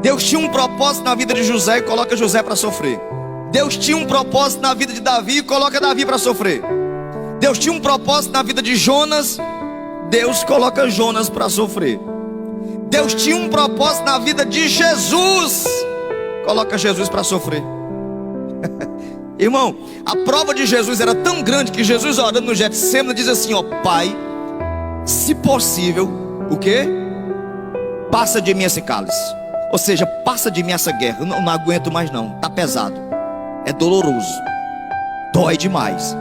Deus tinha um propósito na vida de José e coloca José para sofrer. Deus tinha um propósito na vida de Davi e coloca Davi para sofrer. Deus tinha um propósito na vida de Jonas, Deus coloca Jonas para sofrer. Deus tinha um propósito na vida de Jesus, coloca Jesus para sofrer. Irmão, a prova de Jesus era tão grande que Jesus, orando no Getsêmani, diz assim: ó, Pai, se possível, o quê? Passa de mim esse cálice. Ou seja, passa de mim essa guerra. Eu não aguento mais não, tá pesado, é doloroso, dói demais.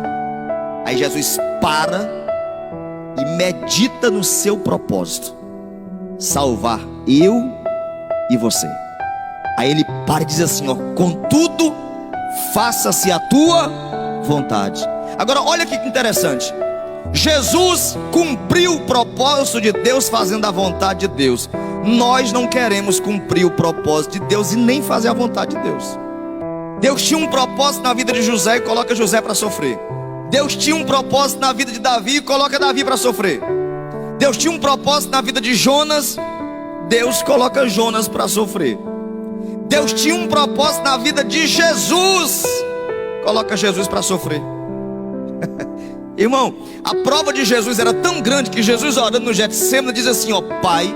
Aí Jesus para e medita no seu propósito: salvar eu e você. Aí ele para e diz assim, ó: contudo, faça-se a tua vontade. Agora olha que interessante. Jesus cumpriu o propósito de Deus fazendo a vontade de Deus. Nós não queremos cumprir o propósito de Deus e nem fazer a vontade de Deus. Deus tinha um propósito na vida de José e coloca José para sofrer. Deus tinha um propósito na vida de Davi e coloca Davi para sofrer. Deus tinha um propósito na vida de Jonas, Deus coloca Jonas para sofrer. Deus tinha um propósito na vida de Jesus, coloca Jesus para sofrer. Irmão, a prova de Jesus era tão grande que Jesus, orando no Getsêmani, diz assim, ó: Pai,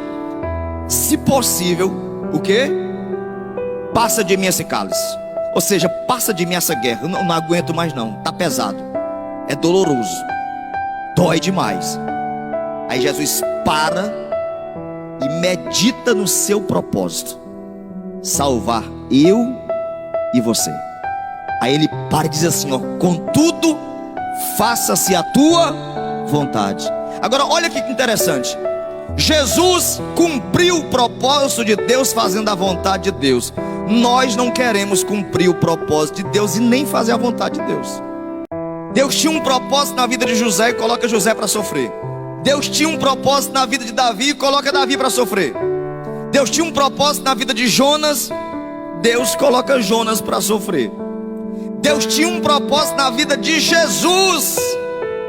se possível, o quê? Passa de mim esse cálice. Ou seja, passa de mim essa guerra. Eu não aguento mais não, tá pesado, é doloroso, dói demais. Aí Jesus para e medita no seu propósito: salvar eu e você. Aí ele para e diz assim, ó: contudo, faça-se a tua vontade. Agora olha que interessante. Jesus cumpriu o propósito de Deus fazendo a vontade de Deus. Nós não queremos cumprir o propósito de Deus e nem fazer a vontade de Deus. Deus tinha um propósito na vida de José e coloca José para sofrer. Deus tinha um propósito na vida de Davi e coloca Davi para sofrer. Deus tinha um propósito na vida de Jonas, Deus coloca Jonas para sofrer. Deus tinha um propósito na vida de Jesus,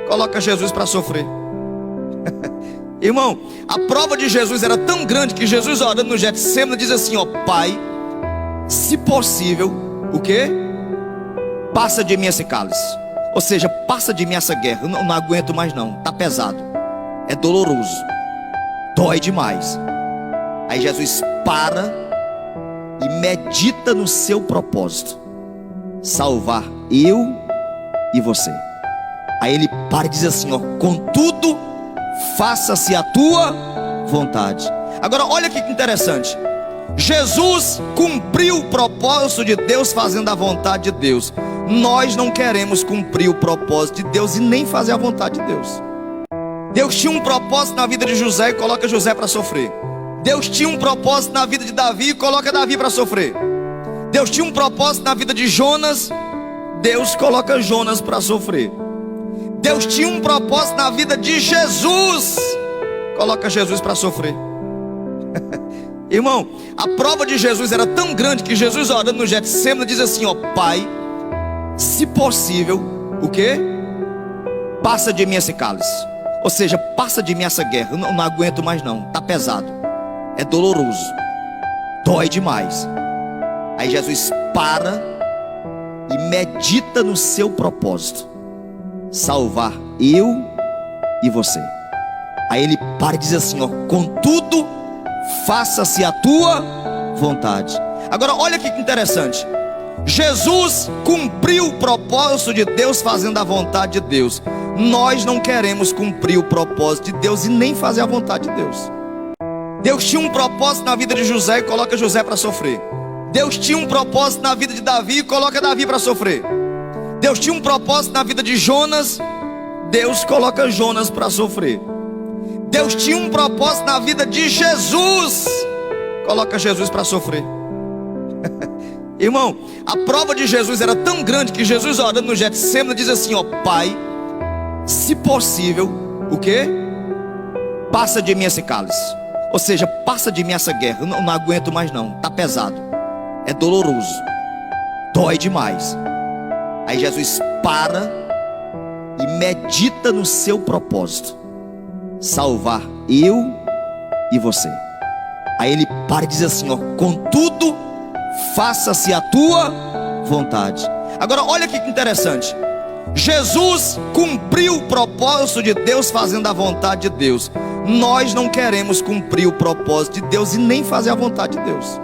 coloca Jesus para sofrer. Irmão, a prova de Jesus era tão grande que Jesus, orando no Getsêmani, diz assim, ó: Pai, se possível, o quê? Passa de mim esse cálice. Ou seja, passa de mim essa guerra. Eu não aguento mais não, tá pesado, é doloroso, dói demais. Aí Jesus para e medita no seu propósito: salvar eu e você. Aí ele para e diz assim, ó: contudo, faça-se a tua vontade. Agora olha que interessante. Jesus cumpriu o propósito de Deus fazendo a vontade de Deus. Nós não queremos cumprir o propósito de Deus e nem fazer a vontade de Deus. Deus tinha um propósito na vida de José e coloca José para sofrer. Deus tinha um propósito na vida de Davi e coloca Davi para sofrer. Deus tinha um propósito na vida de Jonas, Deus coloca Jonas para sofrer. Deus tinha um propósito na vida de Jesus, coloca Jesus para sofrer. Irmão, a prova de Jesus era tão grande que Jesus, orando no Getsêmani, diz assim, ó: Pai, se possível, o quê? Passa de mim esse cálice. Ou seja, passa de mim essa guerra. Eu não aguento mais não, tá pesado, é doloroso, dói demais. Aí Jesus para e medita no seu propósito: salvar eu e você. Aí ele para e diz assim, ó: contudo, faça-se a tua vontade. Agora olha que interessante. Jesus cumpriu o propósito de Deus fazendo a vontade de Deus. Nós não queremos cumprir o propósito de Deus e nem fazer a vontade de Deus. Deus tinha um propósito na vida de José e coloca José para sofrer. Deus tinha um propósito na vida de Davi e coloca Davi para sofrer. Deus tinha um propósito na vida de Jonas, Deus coloca Jonas para sofrer. Deus tinha um propósito na vida de Jesus, coloca Jesus para sofrer. Irmão, a prova de Jesus era tão grande que Jesus, orando no Getsêmani, diz assim, ó: Pai, se possível, o quê? Passa de mim esse cálice. Ou seja, passa de mim essa guerra. Eu não aguento mais não, tá pesado, é doloroso, dói demais. Aí Jesus para e medita no seu propósito: salvar eu e você. Aí ele para e diz assim, ó: contudo, faça-se a tua vontade. Agora olha que interessante. Jesus cumpriu o propósito de Deus fazendo a vontade de Deus. Nós não queremos cumprir o propósito de Deus e nem fazer a vontade de Deus.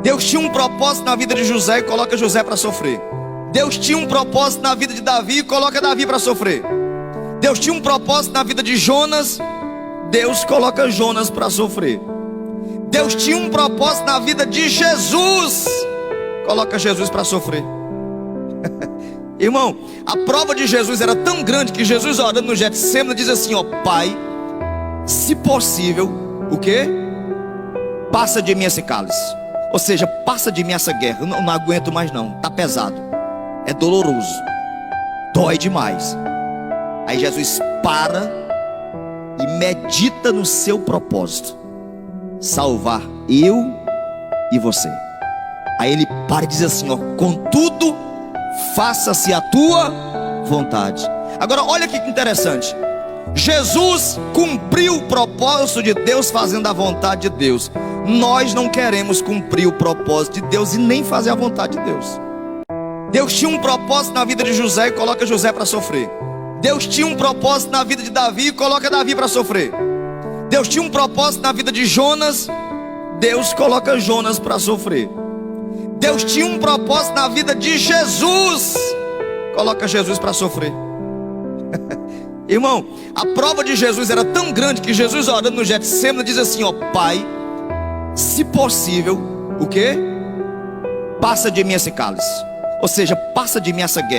Deus tinha um propósito na vida de José e coloca José para sofrer. Deus tinha um propósito na vida de Davi e coloca Davi para sofrer. Deus tinha um propósito na vida de Jonas, Deus coloca Jonas para sofrer. Deus tinha um propósito na vida de Jesus, coloca Jesus para sofrer. Irmão, a prova de Jesus era tão grande que Jesus, orando no Getsêmani, diz assim, ó: Pai, se possível, o quê? Passa de mim esse cálice. Ou seja, passa de mim essa guerra. Eu não aguento mais não, tá pesado, é doloroso, dói demais. Aí Jesus para e medita no seu propósito: salvar eu e você. Aí ele para e diz assim, ó: contudo, faça-se a tua vontade. Agora olha que interessante. Jesus cumpriu o propósito de Deus fazendo a vontade de Deus. Nós não queremos cumprir o propósito de Deus e nem fazer a vontade de Deus. Deus tinha um propósito na vida de José e coloca José para sofrer. Deus tinha um propósito na vida de Davi e coloca Davi para sofrer. Deus tinha um propósito na vida de Jonas, Deus coloca Jonas para sofrer. Deus tinha um propósito na vida de Jesus, coloca Jesus para sofrer. Irmão, a prova de Jesus era tão grande que Jesus, orando no Getsêmani, diz assim, ó: Pai, se possível, o quê? Passa de mim esse cálice. Ou seja, passa de mim essa guerra.